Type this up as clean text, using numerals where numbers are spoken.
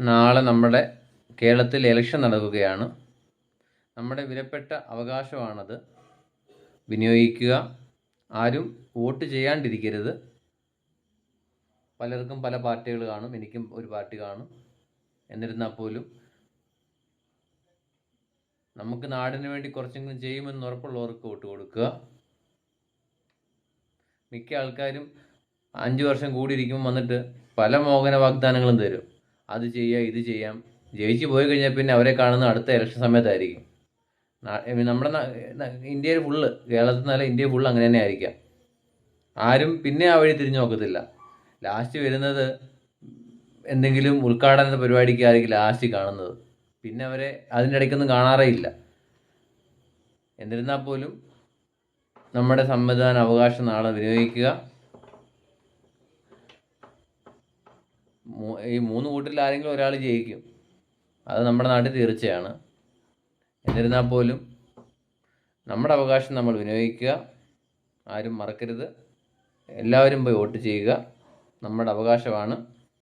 നാളെ നമ്മുടെ കേരളത്തിൽ ഇലക്ഷൻ നടക്കുകയാണ്. നമ്മുടെ വിലപ്പെട്ട അവകാശമാണത്. വിനിയോഗിക്കുക. ആരും വോട്ട് ചെയ്യാണ്ടിരിക്കരുത്. പലർക്കും പല പാർട്ടികൾ കാണും, എനിക്കും ഒരു പാർട്ടി കാണും. എന്നിരുന്നാൽ പോലും നമുക്ക് നാടിന് വേണ്ടി കുറച്ചെങ്കിലും ചെയ്യുമെന്ന് ഉറപ്പുള്ളവർക്ക് വോട്ട് കൊടുക്കുക. മിക്ക ആൾക്കാരും 5 വർഷം കൂടിയിരിക്കുമ്പോൾ വന്നിട്ട് പല മോഹന വാഗ്ദാനങ്ങളും തരും. അത് ചെയ്യാം, ഇത് ചെയ്യാം. ജയിച്ചു പോയി കഴിഞ്ഞാൽ പിന്നെ അവരെ കാണുന്ന അടുത്ത ഇലക്ഷൻ സമയത്തായിരിക്കും. നമ്മുടെ ഇന്ത്യയിൽ ഫുള്ള്, കേരളത്തിൽ നിന്നല്ല, ഇന്ത്യയിൽ ഫുള്ള് അങ്ങനെ തന്നെ ആയിരിക്കാം. ആരും പിന്നെ ആ വഴി തിരിഞ്ഞു നോക്കത്തില്ല. ലാസ്റ്റ് വരുന്നത് എന്തെങ്കിലും ഉദ്ഘാടന പരിപാടിക്കായിരിക്കും ലാസ്റ്റ് കാണുന്നത്. പിന്നെ അവരെ അതിൻ്റെ ഇടയ്ക്കൊന്നും കാണാറേ ഇല്ല. എന്നിരുന്നാൽ പോലും നമ്മുടെ സമ്മതിദാന അവകാശം നാളെ വിനിയോഗിക്കുക. ഈ 3 കൂട്ടിൽ ആരെങ്കിലും ഒരാൾ ജയിക്കും, അത് നമ്മുടെ നാട്ടിൽ തീർച്ചയാണ്. എന്നിരുന്നാൽ പോലും നമ്മുടെ അവകാശം നമ്മൾ വിനിയോഗിക്കുക. ആരും മറക്കരുത്. എല്ലാവരും പോയി വോട്ട് ചെയ്യുക. നമ്മുടെ അവകാശമാണ്.